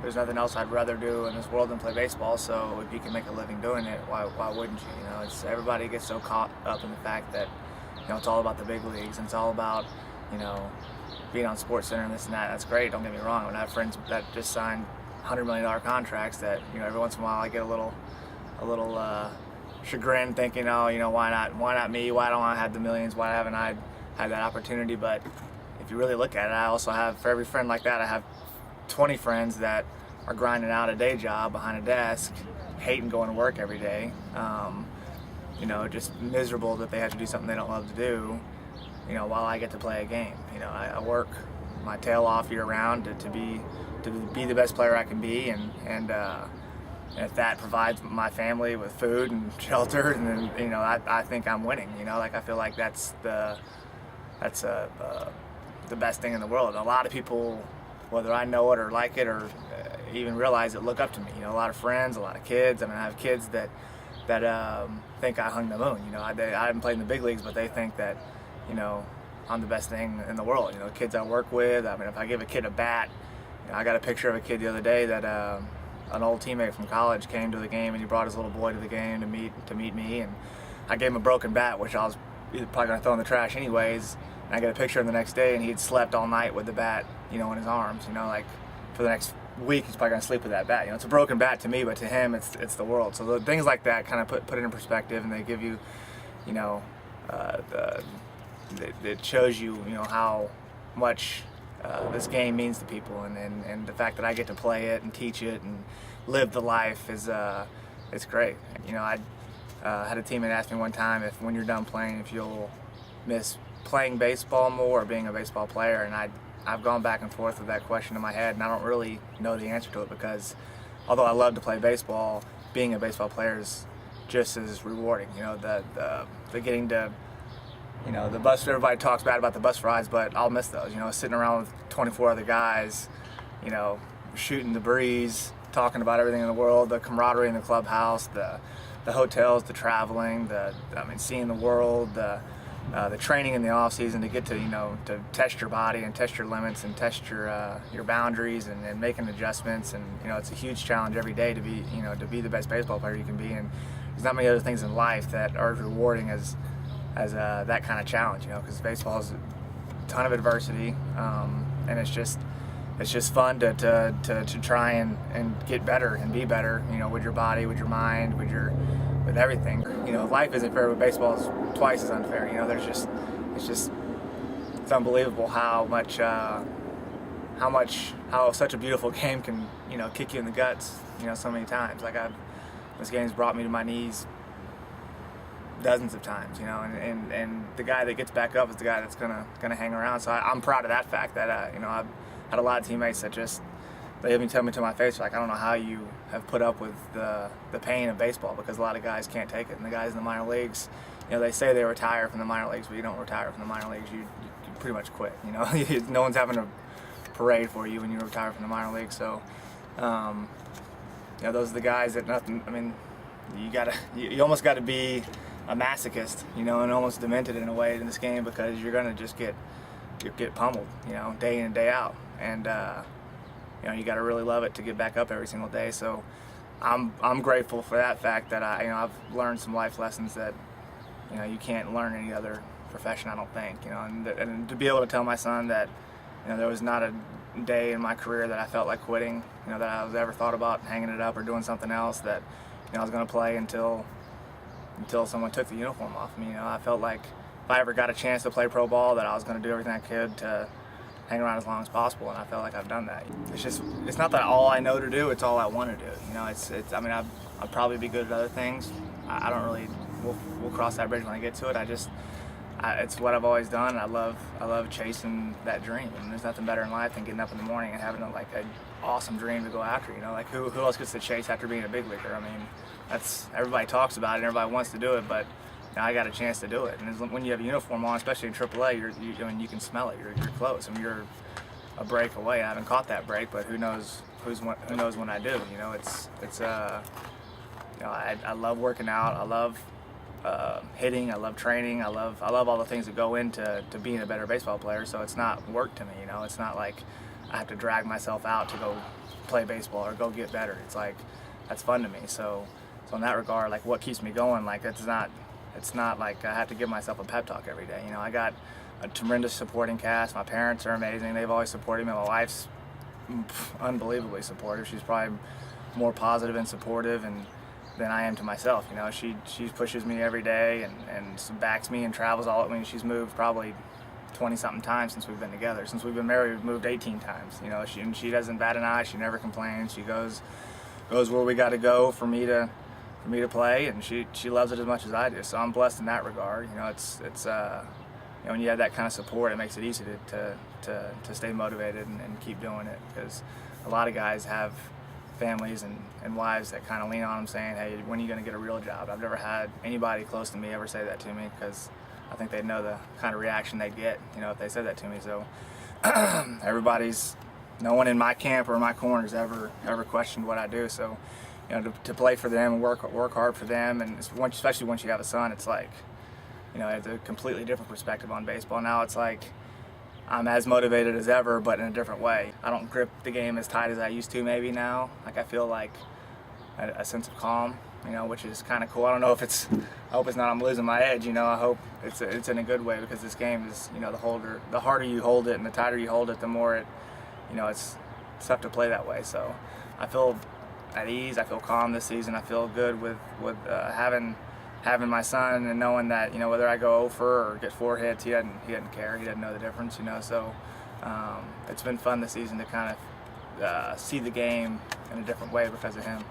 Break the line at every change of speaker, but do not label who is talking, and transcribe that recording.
there's nothing else I'd rather do in this world than play baseball. So if you can make a living doing it, why wouldn't you? You know, it's everybody gets so caught up in the fact that it's all about the big leagues and it's all about you know being on Sports Center and this and that. That's great. Don't get me wrong. When I have friends that just signed $100 million contracts, that every once in a while I get a little chagrin, thinking, oh, why not me? Why don't I have the millions? Why haven't I had that opportunity? But if you really look at it, I also have, for every friend like that, I have 20 friends that are grinding out a day job behind a desk, hating going to work every day, just miserable that they have to do something they don't love to do, while I get to play a game. I work my tail off year round to be the best player I can be, and if that provides my family with food and shelter, and then I think I'm winning. I feel like that's the best thing in the world. A lot of people, whether I know it or like it or even realize it, look up to me. A lot of friends, a lot of kids. I mean, I have kids that think I hung the moon. I haven't played in the big leagues, but they think that I'm the best thing in the world. Kids I work with. I mean, if I give a kid a bat, I got a picture of a kid the other day that an old teammate from college came to the game, and he brought his little boy to the game to meet me, and I gave him a broken bat, which I was probably gonna throw in the trash anyways. And I got a picture of him the next day, and he'd slept all night with the bat, in his arms. Like for the next week, he's probably gonna sleep with that bat. It's a broken bat to me, but to him, it's the world. So the things like that kind of put it in perspective, and they give you, it shows you, how much this game means to people, and the fact that I get to play it and teach it and live the life is it's great. I had a teammate ask me one time if, when you're done playing, if you'll miss playing baseball more or being a baseball player, and I've gone back and forth with that question in my head, and I don't really know the answer to it, because although I love to play baseball, being a baseball player is just as rewarding. The getting to the bus, everybody talks bad about the bus rides, but I'll miss those. Sitting around with 24 other guys, shooting the breeze, talking about everything in the world, the camaraderie in the clubhouse, the hotels, the traveling, seeing the world, the training in the off season to get to to test your body and test your limits and test your boundaries and making adjustments, and it's a huge challenge every day to be the best baseball player you can be, and there's not many other things in life that are as rewarding as that kind of challenge, because baseball is a ton of adversity, and it's just fun to try and get better and be better, with your body, with your mind, with everything. Life isn't fair, but baseball is twice as unfair. It's unbelievable how such a beautiful game can kick you in the guts, so many times. This game's brought me to my knees dozens of times, and the guy that gets back up is the guy that's gonna hang around. So I'm proud of that fact that I've had a lot of teammates that they even tell me to my face, like, I don't know how you have put up with the pain of baseball, because a lot of guys can't take it. And the guys in the minor leagues, they say they retire from the minor leagues, but you don't retire from the minor leagues. You pretty much quit. No one's having a parade for you when you retire from the minor leagues. So those are the guys that nothing. I mean, you almost got to be a masochist, and almost demented in a way in this game, because you're gonna just get pummeled, day in and day out, and you got to really love it to get back up every single day. So I'm grateful for that fact that I've learned some life lessons that you can't learn in any other profession, I don't think, and to be able to tell my son that there was not a day in my career that I felt like quitting, that I was ever thought about hanging it up or doing something else, that I was going to play until someone took the uniform off me. I felt like if I ever got a chance to play pro ball, that I was going to do everything I could to hang around as long as possible, and I felt like I've done that. It's not that all I know to do, it's all I want to do. I mean, I'll probably be good at other things. I don't really, we'll cross that bridge when I get to it. It's what I've always done. I love chasing that dream, and there's nothing better in life than getting up in the morning and having an awesome dream to go after. Who else gets to chase after being a big leaguer? I mean, everybody talks about it and everybody wants to do it, but I got a chance to do it. And when you have a uniform on, especially in AAA, you can smell it. You're close. I mean, you're a break away. I haven't caught that break, but who knows when I do? I love working out. I love hitting. I love training. I love all the things that go into being a better baseball player. So it's not work to me. It's not like I have to drag myself out to go play baseball or go get better. It's like, that's fun to me. So in that regard, like, what keeps me going, like, it's not like I have to give myself a pep talk every day. You know, I got a tremendous supporting cast. My parents are amazing. They've always supported me. My wife's unbelievably supportive. She's probably more positive and supportive than I am to myself. You know, she pushes me every day and backs me and travels all. I mean, she's moved probably 20-something times since we've been together. Since we've been married, we've moved 18 times. You know, she doesn't bat an eye. She never complains. She goes where we got to go for me to play, and she loves it as much as I do. So I'm blessed in that regard. You know, it's you know, when you have that kind of support, it makes it easy to stay motivated and keep doing it, because a lot of guys have families and wives that kind of lean on them saying, hey, when are you going to get a real job? I've never had anybody close to me ever say that to me, because I think they'd know the kind of reaction they'd get, you know, if they said that to me. So no one in my camp or my corner has ever questioned what I do. So, you know, to play for them and work hard for them, and especially once you have a son, it's like, you know, it's a completely different perspective on baseball. Now it's like I'm as motivated as ever, but in a different way. I don't grip the game as tight as I used to maybe now. Like, I feel like a sense of calm, you know, which is kind of cool. I don't know if I hope it's not I'm losing my edge, you know. I hope it's in a good way, because this game is, you know, the harder you hold it and the tighter you hold it, the more it, you know, it's tough to play that way. So I feel at ease. I feel calm this season. I feel good with having my son, and knowing that, you know, whether I go 0 or get 4 hits, he didn't care. He didn't know the difference, you know. So it's been fun this season to kind of see the game in a different way because of him.